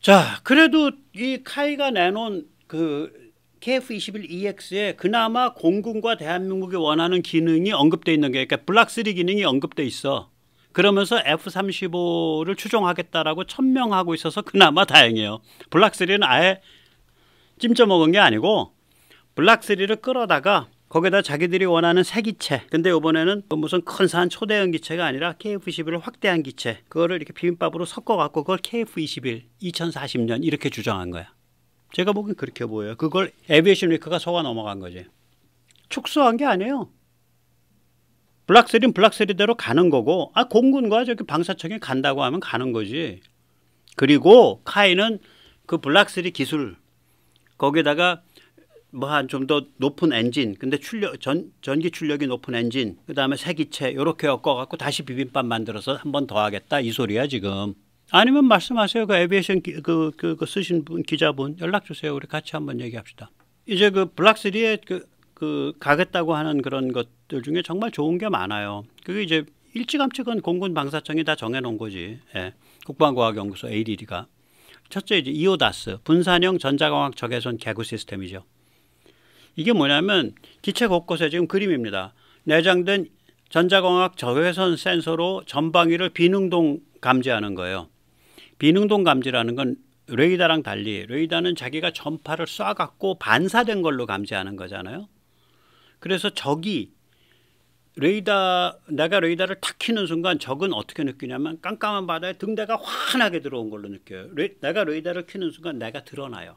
자, 그래도 이 카이가 내놓은 그 KF-21EX에 그나마 공군과 대한민국이 원하는 기능이 언급되어 있는 게, 그러니까 블락3 기능이 언급되어 있어. 그러면서 F-35를 추종하겠다라고 천명하고 있어서 그나마 다행이에요. 블락3는 아예 찜쪄 먹은 게 아니고 블락3를 끌어다가 거기다 자기들이 원하는 새 기체, 근데 이번에는 무슨 근사한 초대형 기체가 아니라 KF-21을 확대한 기체, 그거를 이렇게 비빔밥으로 섞어갖고 그걸 KF-21 2040년 이렇게 주장한 거야. 제가 보기엔 그렇게 보여요. 그걸 에비에이션 위크가 속아 넘어간 거지. 축소한 게 아니에요. 블락3는 블락3대로 가는 거고, 공군과 저기 방사청이 간다고 하면 가는 거지. 그리고 카이는 그 블락3 기술, 거기다가 뭐 한 좀 더 높은 엔진, 근데 전기 출력이 높은 엔진, 그 다음에 새 기체 이렇게 엮어갖고 다시 비빔밥 만들어서 한 번 더 하겠다 이 소리야 지금. 아니면 말씀하세요. 그 에비에이션 그 쓰신 분, 기자분 연락 주세요. 우리 같이 한번 얘기합시다. 이제 그 블락3에 그 가겠다고 하는 그런 것들 중에 정말 좋은 게 많아요. 그게 이제 일찌감치건 공군 방사청이 다 정해놓은 거지. 예. 국방과학연구소 ADD가. 첫째 이제 이오다스 분산형 전자광학 적외선 개구 시스템이죠. 이게 뭐냐면 기체 곳곳에 지금 그림입니다. 내장된 전자광학 적외선 센서로 전방위를 비능동 감지하는 거예요. 비능동 감지라는 건 레이더랑 달리 레이더는 자기가 전파를 쏴갖고 반사된 걸로 감지하는 거잖아요. 그래서 적이 내가 레이더를 탁 켜는 순간 적은 어떻게 느끼냐면 깜깜한 바다에 등대가 환하게 들어온 걸로 느껴요. 내가 레이더를 켜는 순간 내가 드러나요.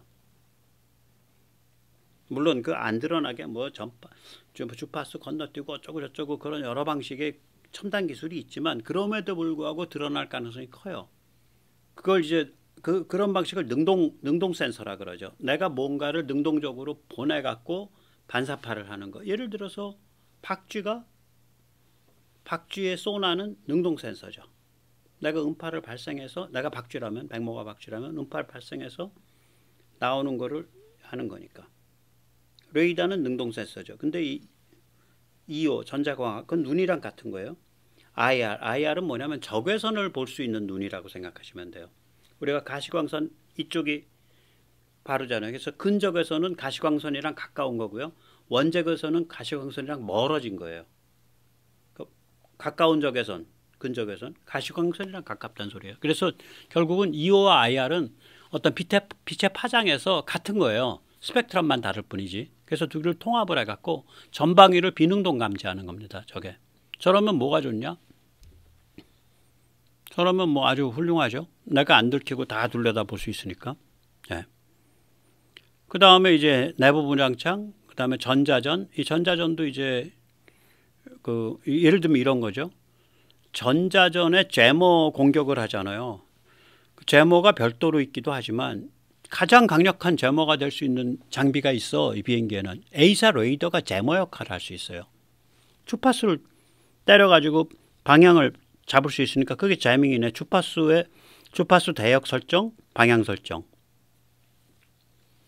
물론 그 안 드러나게 뭐 전파, 주파수 건너뛰고 어쩌고 저쩌고 그런 여러 방식의 첨단 기술이 있지만 그럼에도 불구하고 드러날 가능성이 커요. 그걸 이제 그런 방식을 능동 센서라 그러죠. 내가 뭔가를 능동적으로 보내갖고 반사파를 하는 거. 예를 들어서 박쥐의 소나는 능동 센서죠. 내가 음파를 발생해서, 내가 박쥐라면, 백모가 박쥐라면 음파를 발생해서 나오는 거를 하는 거니까. 레이더는 능동 센서죠. 근데 이 EO 전자광학, 그건 눈이랑 같은 거예요. IR은 뭐냐면 적외선을 볼 수 있는 눈이라고 생각하시면 돼요. 우리가 가시광선 이쪽이 바로잖아요. 그래서 근적외선은 가시광선이랑 가까운 거고요. 원적외선은 가시광선이랑 멀어진 거예요. 가까운 적외선, 근적외선, 가시광선이랑 가깝다는 소리예요. 그래서 결국은 EO와 IR은 어떤 빛의 파장에서 같은 거예요. 스펙트럼만 다를 뿐이지. 그래서 두 개를 통합을 해갖고 전방위를 비능동 감지하는 겁니다. 저게. 저러면 뭐가 좋냐? 저러면 뭐 아주 훌륭하죠. 내가 안 들키고 다 둘러다 볼 수 있으니까. 네. 그 다음에 이제 내부 분양창, 그 다음에 전자전. 이 전자전도 이제 예를 들면 이런 거죠. 전자전에 제모 공격을 하잖아요. 제모가 별도로 있기도 하지만 가장 강력한 제모가 될 수 있는 장비가 있어. 이 비행기에는 A사 레이더가 제모 역할을 할 수 있어요. 주파수를 때려가지고 방향을 잡을 수 있으니까 그게 제밍이네. 주파수 대역 설정, 방향 설정.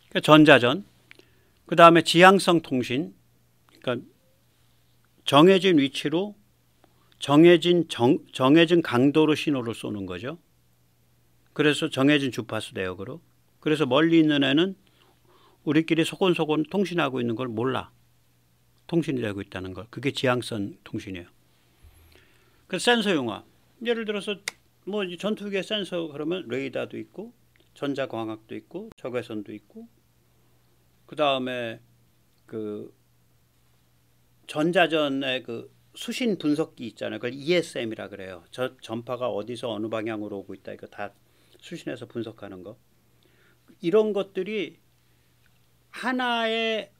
그러니까 전자전. 그 다음에 지향성 통신. 그러니까 정해진 위치로 정해진 강도로 신호를 쏘는 거죠. 그래서 정해진 주파수 대역으로. 그래서 멀리 있는 애는 우리끼리 소곤소곤 통신하고 있는 걸 몰라. 통신이 되고 있다는 걸. 그게 지향성 통신이에요. 그 센서용화. 예를 들어서 뭐 전투기의 센서 그러면 레이더도 있고 전자광학도 있고 적외선도 있고 그 다음에 그 전자전의 그 수신 분석기 있잖아요. 그걸 ESM이라 그래요. 저 전파가 어디서 어느 방향으로 오고 있다. 이거 다 수신해서 분석하는 거. 이런 것들이 하나의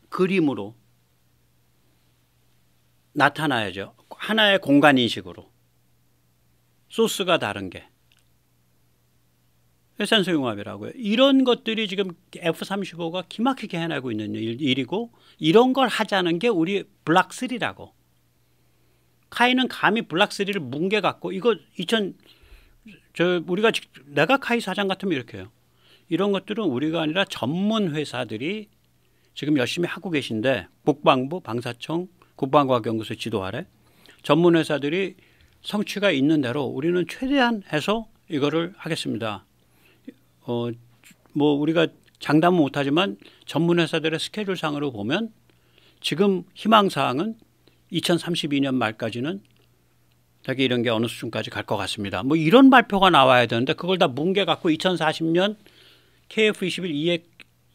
그림으로 나타나야죠. 하나의 공간인식으로. 소스가 다른 게. 센서융합이라고요. 이런 것들이 지금 F-35가 기막히게 해내고 있는 일이고 이런 걸 하자는 게 우리 블락3라고. 카이는 감히 블락3를 뭉개갖고 이거 내가 카이 사장 같으면 이렇게 해요. 이런 것들은 우리가 아니라 전문 회사들이 지금 열심히 하고 계신데 국방부, 방사청, 국방과학연구소 지도 아래 전문 회사들이 성취가 있는 대로 우리는 최대한 해서 이거를 하겠습니다. 뭐 우리가 장담은 못하지만 전문 회사들의 스케줄상으로 보면 지금 희망사항은 2032년 말까지는 되게 이런 게 어느 수준까지 갈 것 같습니다. 뭐 이런 발표가 나와야 되는데 그걸 다 뭉개 갖고 2040년 KF-21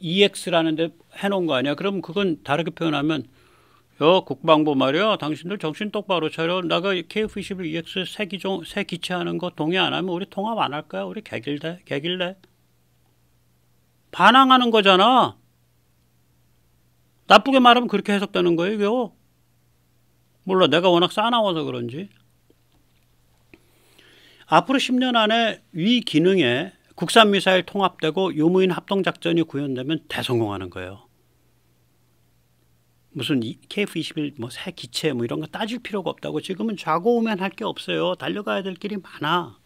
EX라는 데 해놓은 거 아니야. 그럼 그건 다르게 표현하면 국방부 말이야. 당신들 정신 똑바로 차려. 내가 KF-21 EX 새 기체하는 거 동의 안 하면 우리 통합 안 할 거야. 우리 개길래. 반항하는 거잖아. 나쁘게 말하면 그렇게 해석되는 거예요. 이거. 몰라. 내가 워낙 싸나워서 그런지. 앞으로 10년 안에 위 기능에 국산 미사일 통합되고 유무인 합동작전이 구현되면 대성공하는 거예요. 무슨 KF-21 뭐 새 기체 뭐 이런 거 따질 필요가 없다고. 지금은 좌고우면 할 게 없어요. 달려가야 될 길이 많아.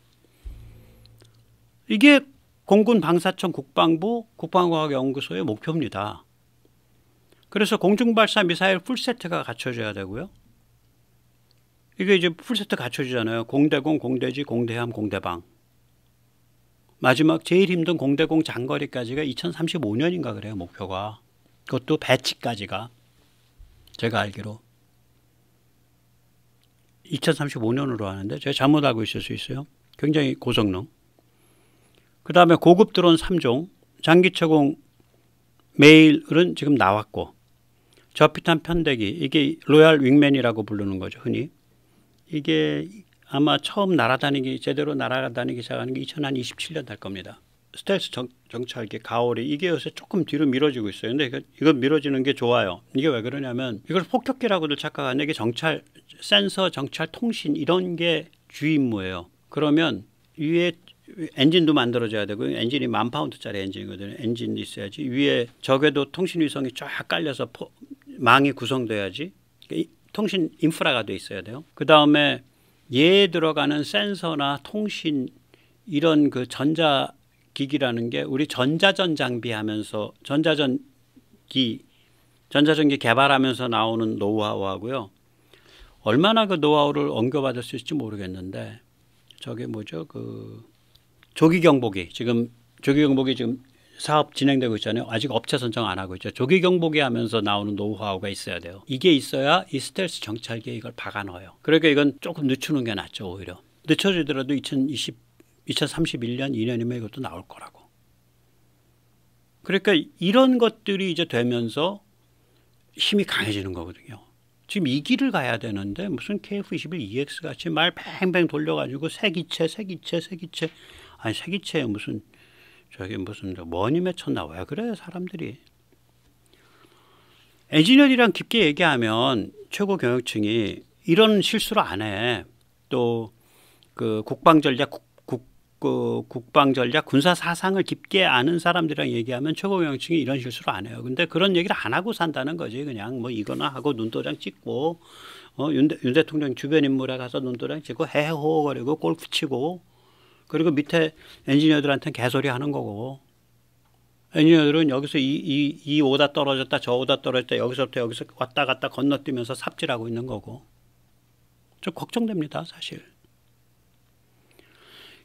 이게 공군 방사청 국방부 국방과학연구소의 목표입니다. 그래서 공중발사 미사일 풀세트가 갖춰져야 되고요. 이게 이제 풀세트 갖춰지잖아요. 공대공, 공대지, 공대함, 공대방. 마지막 제일 힘든 공대공 장거리까지가 2035년인가 그래요. 목표가. 그것도 배치까지가. 제가 알기로. 2035년으로 하는데 제가 잘못 알고 있을 수 있어요. 굉장히 고성능. 그 다음에 고급 드론 3종. 장기체공 메일은 지금 나왔고. 저피탄 편대기. 이게 로얄 윙맨이라고 부르는 거죠. 흔히. 이게 아마 처음 제대로 날아다니기 시작하는 게 2027년 될 겁니다. 스텔스 정찰기 가오리 이게 요새 조금 뒤로 미뤄지고 있어요. 근데 이거 미뤄지는 게 좋아요. 이게 왜 그러냐면 이걸 폭격기라고도 착각하는데 이게 정찰, 센서, 정찰, 통신 이런 게 주 임무예요. 그러면 위에 엔진도 만들어져야 되고 엔진이 10,000파운드짜리 엔진이거든요. 엔진이 있어야지. 위에 적에도 통신 위성이 쫙 깔려서 망이 구성돼야지. 통신 인프라가 돼 있어야 돼요. 그 다음에 얘에 들어가는 센서나 통신 이런 그 전자기기라는 게 우리 전자전 장비하면서 전자전기 개발하면서 나오는 노하우하고요. 얼마나 그 노하우를 옮겨받을 수 있을지 모르겠는데 저게 뭐죠? 그 조기경보기 지금 사업 진행되고 있잖아요. 아직 업체 선정 안 하고 있죠. 조기경보기 하면서 나오는 노하우가 있어야 돼요. 이게 있어야 이 스텔스 정찰기에 이걸 박아 넣어요. 그러니까 이건 조금 늦추는 게 낫죠. 오히려. 늦춰지더라도 2031년 2년이면 이것도 나올 거라고. 그러니까 이런 것들이 이제 되면서 힘이 강해지는 거거든요. 지금 이 길을 가야 되는데 무슨 KF-21 EX 같이 말 팽팽 돌려가지고 새 기체 아니 새 기체에 무슨 뭐니 맺혔나 왜 그래 사람들이. 엔지니어리랑 깊게 얘기하면 최고 경영층이 이런 실수를 안 해. 또 그 국방전략 군사 사상을 깊게 아는 사람들이랑 얘기하면 최고 경영층이 이런 실수를 안 해요. 근데 그런 얘기를 안 하고 산다는 거지. 그냥 뭐 이거나 하고 눈도장 찍고 윤 대통령 주변 인물에 가서 눈도장 찍고 해호거리고 골프 치고 그리고 밑에 엔지니어들한테는 개소리 하는 거고. 엔지니어들은 여기서 이 오다 떨어졌다 저 오다 떨어졌다 여기서부터 여기서 왔다 갔다 건너뛰면서 삽질하고 있는 거고. 좀 걱정됩니다 사실.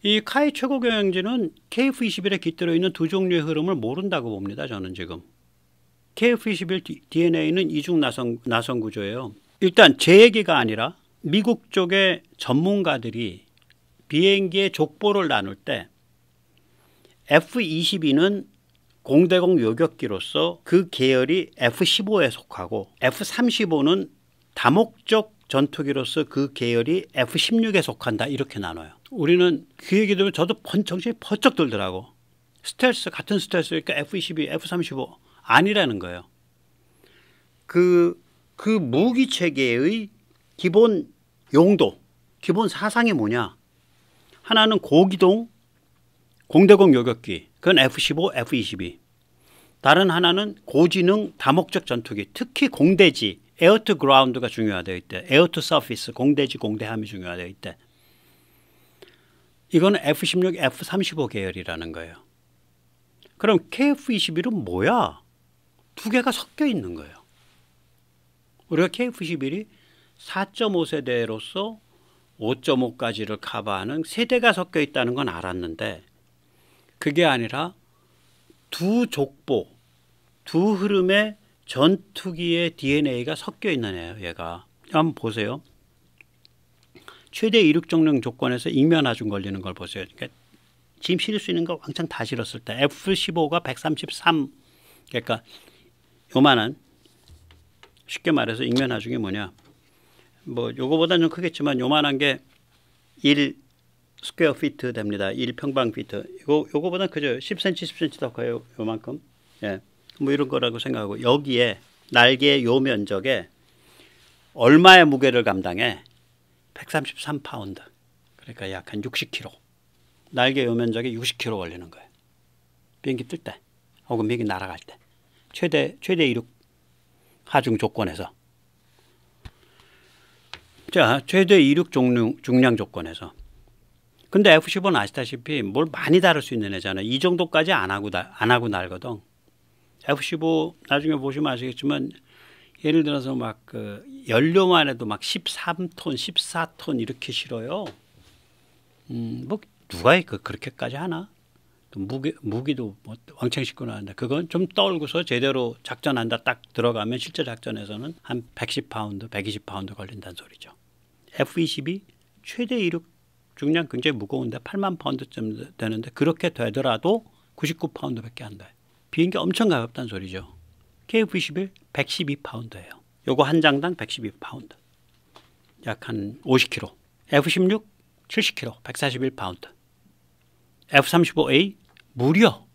이 카이 최고경영진은 KF-21에 깃들어 있는 두 종류의 흐름을 모른다고 봅니다. 저는 지금. KF-21 DNA는 이중 나선 구조예요. 일단 제 얘기가 아니라 미국 쪽의 전문가들이 비행기의 족보를 나눌 때 F-22는 공대공 요격기로서 그 계열이 F-15에 속하고 F-35는 다목적 전투기로서 그 계열이 F-16에 속한다 이렇게 나눠요. 우리는 그 얘기 들으면 저도 정신이 번쩍 들더라고. 같은 스텔스니까 F-22, F-35 아니라는 거예요. 그 무기 체계의 기본 용도, 기본 사상이 뭐냐? 하나는 고기동 공대공 요격기, 그건 F-15, F-22. 다른 하나는 고지능 다목적 전투기, 특히 공대지, 에어 투 그라운드가 중요하되어 있대. 에어 투 서피스, 공대지, 공대함이 중요하되어 있대. 이건 F-16, F-35 계열이라는 거예요. 그럼 KF-21은 뭐야? 두 개가 섞여 있는 거예요. 우리가 KF-21이 4.5세대로서 5.5까지를 커버하는 세대가 섞여 있다는 건 알았는데 그게 아니라 두 족보, 두 흐름의 전투기의 DNA가 섞여 있는 애예요. 얘가. 한번 보세요. 최대 이륙 정령 조건에서 익면 하중 걸리는 걸 보세요. 그러니까 지금 실을 수 있는 거 왕창 다 실었을 때 F-15가 133, 그러니까 요만한, 쉽게 말해서 익면 하중이 뭐냐, 뭐 요거보다는 좀 크겠지만 요만한 게 1 스퀘어 피트 됩니다. 1 평방 피트. 요거보다 그죠? 10cm 10cm 더 커요. 요만큼. 예. 뭐 이런 거라고 생각하고, 여기에 날개 요 면적에 얼마의 무게를 감당해? 133파운드. 그러니까 약 한 60kg. 날개 요 면적에 60kg 걸리는 거예요. 비행기 뜰 때, 혹은 비행기 날아갈 때. 최대 이륙 하중 조건에서. 자, 최대 이륙 중량 조건에서. 근데 F-15는 아시다시피 뭘 많이 다룰 수 있는 애잖아요. 이 정도까지 안 하고 날거든. F-15 나중에 보시면 아시겠지만, 예를 들어서 막 그 연료만 해도 막 13톤, 14톤 이렇게 실어요. 뭐 누가 그렇게까지 하나? 무기도 뭐 왕창 싣고 나왔는데, 그건 좀 떨고서 제대로 작전한다 딱 들어가면 실제 작전에서는 한 110파운드, 120파운드 걸린다는 소리죠. F-22 최대 이륙 중량 굉장히 무거운데 8만 파운드쯤 되는데, 그렇게 되더라도 99파운드밖에 안 돼. 비행기 엄청 가볍다는 소리죠. KF-21 112파운드예요. 요거 한 장당 112파운드. 약 한 50kg. F-16 70kg, 141파운드. F-35A 무려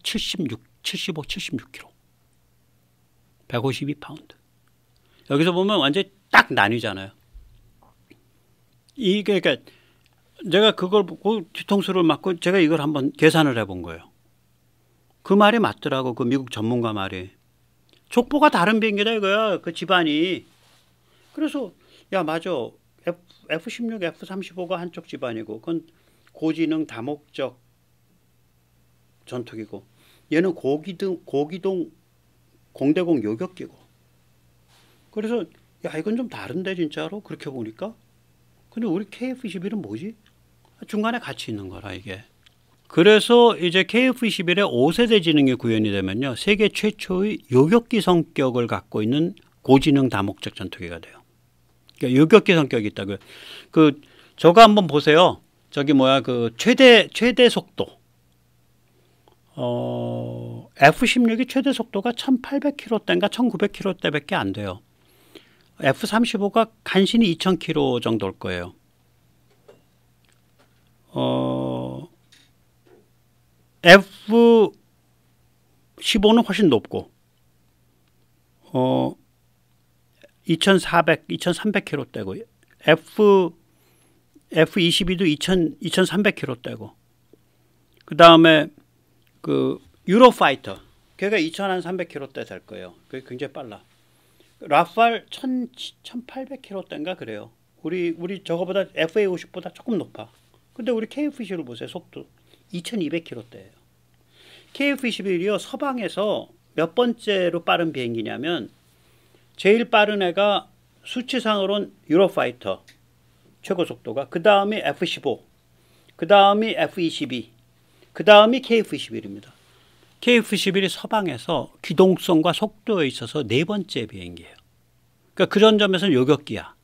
75, 76kg. 152파운드. 여기서 보면 완전히 딱 나뉘잖아요. 이게 그러니까 제가 그걸 보고 뒤통수를 맞고 제가 이걸 한번 계산을 해본 거예요. 그 말이 맞더라고. 그 미국 전문가 말이. 족보가 다른 비행기다 이거야. 그 집안이. 그래서 야 맞아. F-16, F-35가 한쪽 집안이고, 그건 고지능 다목적 전투기고, 얘는 고기동 공대공 요격기고. 그래서 야 이건 좀 다른데 진짜로 그렇게 보니까. 근데 우리 KF-21은 뭐지? 중간에 같이 있는 거라 이게. 그래서 이제 KF-21의 5세대 지능이 구현이 되면요, 세계 최초의 요격기 성격을 갖고 있는 고지능 다목적 전투기가 돼요. 그러니까 요격기 성격이 있다고요. 저거 한번 보세요. 저기 뭐야, 그 최대 속도. F-16이 최대 속도가 1800km대인가 1900km대밖에 안 돼요. F-35가 간신히 2000km 정도일 거예요. F-15는 훨씬 높고, 2400, 2300km대고, F-22도 2300km대고, 그 다음에 그 유로파이터, 걔가 2300km대 될 거예요. 그게 굉장히 빨라. 라팔 1800km대인가 그래요. 우리 저거보다 FA-50보다 조금 높아. 근데 우리 KF-21을 보세요. 속도 2200km대예요. KF-21이요, 서방에서 몇 번째로 빠른 비행기냐면, 제일 빠른 애가 수치상으로는 유로파이터 최고 속도가, 그 다음이 F-15, 그 다음이 F-22, 그 다음이 KF-21입니다. KF-21이 서방에서 기동성과 속도에 있어서 네 번째 비행기예요. 그러니까 그런 점에서는 요격기야.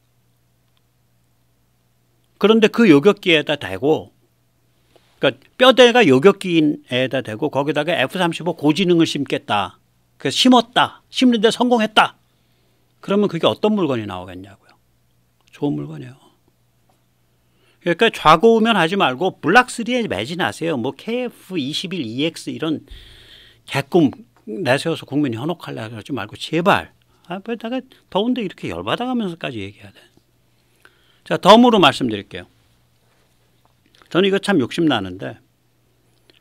그런데 그 요격기에다 대고, 그러니까 뼈대가 요격기에다 대고 거기다가 F-35 고지능을 심겠다. 그래서 심었다. 심는데 성공했다. 그러면 그게 어떤 물건이 나오겠냐고요. 좋은 물건이에요. 그러니까 좌고우면 하지 말고 블락3에 매진하세요. 뭐 KF-21EX 이런 개꿈 내세워서 국민 현혹하려고 하지 말고 제발. 내가 더운데 이렇게 열받아가면서까지 얘기해야 돼. 자, 덤으로 말씀드릴게요. 저는 이거 참 욕심나는데,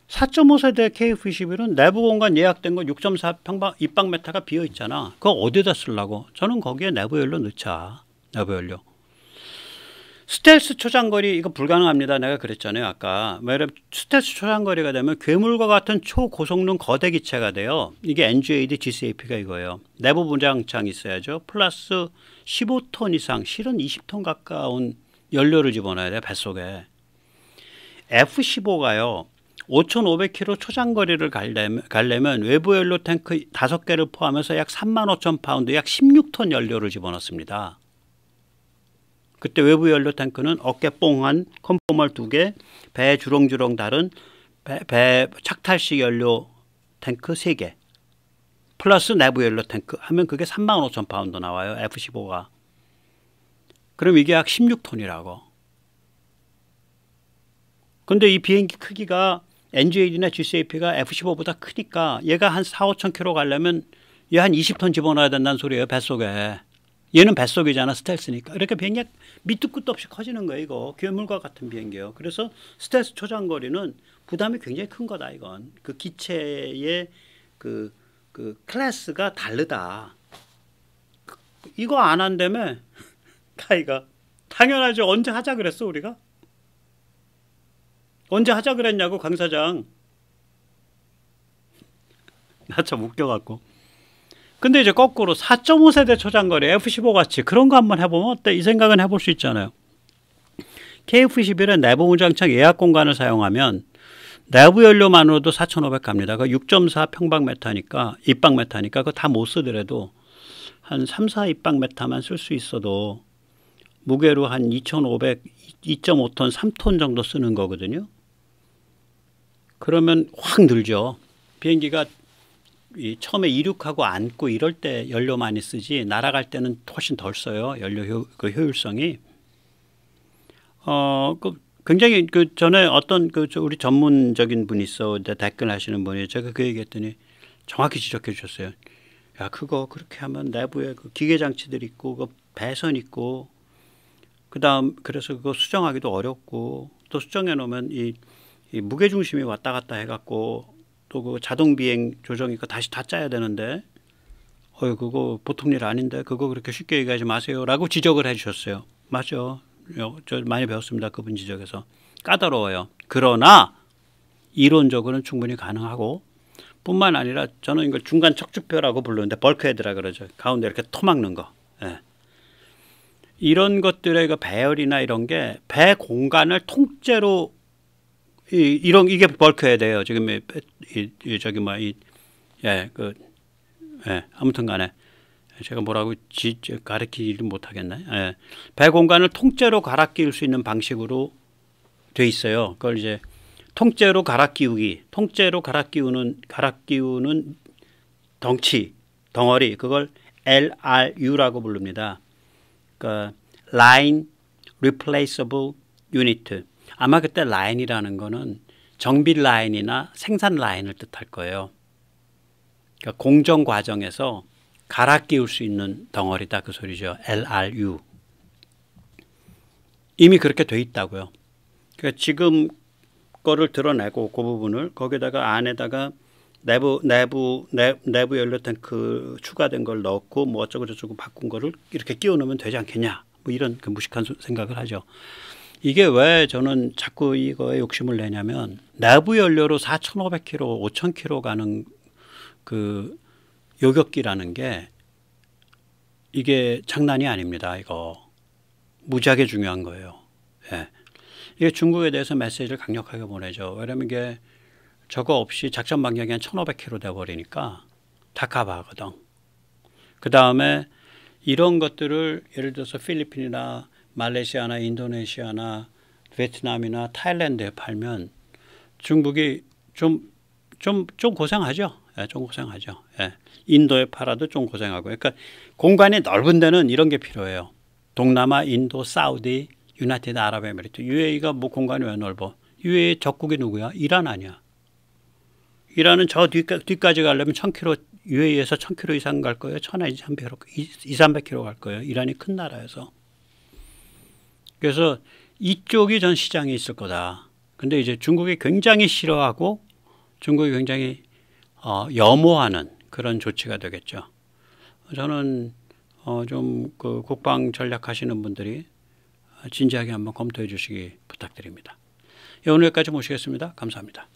4.5세대 KF-21은 내부 공간 예약된 거 6.4 평방 입방메타가 비어있잖아. 그거 어디다 쓰려고? 저는 거기에 내부 연료 넣자. 내부 연료. 스텔스 초장거리 이거 불가능합니다. 내가 그랬잖아요. 아까. 스텔스 초장거리가 되면 괴물과 같은 초고성능 거대 기체가 돼요. 이게 NGAD GCAP가 이거예요. 내부 분장창이 있어야죠. 플러스 15톤 이상, 실은 20톤 가까운 연료를 집어넣어야 돼요. 뱃속에. F-15가요. 5,500km 초장거리를 가려면 외부 연료 탱크 5개를 포함해서 약 35,000파운드, 약 16톤 연료를 집어넣습니다. 그때 외부 연료 탱크는 어깨 뽕한 컨포멀 2개, 배 주렁주렁 다른 배 착탈식 연료 탱크 3개, 플러스 내부 연료 탱크 하면 그게 35,000파운드 나와요. F-15가. 그럼 이게 약 16톤이라고. 근데 이 비행기 크기가 NGAD나 GCAP가 F-15보다 크니까 얘가 한 4,000-5,000km 가려면 얘 한 20톤 집어넣어야 된다는 소리예요. 뱃속에. 얘는 뱃속이잖아. 스텔스니까. 이렇게 비행기가 밑도 끝도 없이 커지는 거예요. 이거 괴물과 같은 비행기예요. 그래서 스텔스 초장거리는 부담이 굉장히 큰 거다. 이건 그 기체의 그 클래스가 다르다. 이거 안 한다며 카이가. 당연하죠. 언제 하자 그랬어 우리가? 언제 하자 그랬냐고 강 사장. 나 참 웃겨갖고. 근데 이제 거꾸로 4.5세대 초장거리 F-15 같이 그런 거 한번 해보면 어때? 이 생각은 해볼 수 있잖아요. KF-11은 내부 무장창 예약 공간을 사용하면 내부 연료만으로도 4,500 갑니다. 그 6.4 평방메타니까 입방메타니까 그거 다 못 쓰더라도 한 3, 4 입방메타만 쓸 수 있어도 무게로 한 2,500, 2.5톤, 3톤 정도 쓰는 거거든요. 그러면 확 늘죠. 비행기가 처음에 이륙하고 앉고 이럴 때 연료 많이 쓰지 날아갈 때는 훨씬 덜 써요. 연료 그 효율성이. 굉장히 전에 어떤 우리 전문적인 분이 있어 댓글 하시는 분이 제가 그 얘기했더니 정확히 지적해 주셨어요. 야 그거 그렇게 하면 내부에 그 기계 장치들 있고 그 배선 있고 그다음 그래서 그거 수정하기도 어렵고 또 수정해 놓으면 이 무게 중심이 왔다 갔다 해갖고 또 그 자동 비행 조정이니까 다시 다 짜야 되는데 그거 보통 일 아닌데 그거 그렇게 쉽게 얘기하지 마세요라고 지적을 해주셨어요. 맞죠? 저 많이 배웠습니다. 그분 지적에서. 까다로워요. 그러나 이론적으로는 충분히 가능하고 뿐만 아니라 저는 이걸 중간 척추표라고 부르는데 벌크헤드라 그러죠. 가운데 이렇게 토막는 거. 예. 이런 것들의 그 배열이나 이런 게 배 공간을 통째로 이게 벌크헤드예요. 지금 아무튼간에 제가 뭐라고 가르치지 못하겠네. 예. 배 공간을 통째로 갈아 끼울 수 있는 방식으로 돼 있어요. 그걸 이제 통째로 갈아 끼우기, 통째로 갈아 끼우는 덩어리, 그걸 LRU라고 부릅니다. 그러니까 Line Replaceable Unit. 아마 그때 라인이라는 거는 정비 라인이나 생산 라인을 뜻할 거예요. 그러니까 공정 과정에서 갈아 끼울 수 있는 덩어리다 그 소리죠. LRU. 이미 그렇게 돼 있다고요. 그러니까 지금 거를 드러내고 그 부분을 거기다가 안에다가 내부 연료 탱크 추가된 걸 넣고 뭐 어쩌고 저쩌고 바꾼 거를 이렇게 끼워 넣으면 되지 않겠냐. 뭐 이런 그 무식한 생각을 하죠. 이게 왜 저는 자꾸 이거에 욕심을 내냐면 내부 연료로 4,500km, 5,000km 가는 그 요격기라는 게 이게 장난이 아닙니다. 이거 무지하게 중요한 거예요. 예. 이게 중국에 대해서 메시지를 강력하게 보내죠. 왜냐하면 이게 저거 없이 작전 반경이 한 1,500km 돼버리니까 다카바거든. 그 다음에 이런 것들을 예를 들어서 필리핀이나 말레이시아나 인도네시아나 베트남이나 타일랜드에 팔면 중국이 좀 고생하죠. 예, 좀 고생하죠. 예. 인도에 팔아도 좀 고생하고. 그러니까 공간이 넓은 데는 이런 게 필요해요. 동남아, 인도, 사우디, 유나이티드 아랍에미리트. UAE가 뭐 공간이 왜 넓어? UAE 적국이 누구야? 이란 아니야. 이란은 저 뒤까지 가려면 1,000km, UAE에서 1,000km 이상 갈 거예요. 200-300km 갈 거예요. 이란이 큰 나라여서. 그래서 이쪽이 전 시장이 있을 거다. 근데 이제 중국이 굉장히 싫어하고 중국이 굉장히 염호하는 그런 조치가 되겠죠. 저는 좀 그 국방 전략 하시는 분들이 진지하게 한번 검토해 주시기 부탁드립니다. 오늘 여기까지 모시겠습니다. 감사합니다.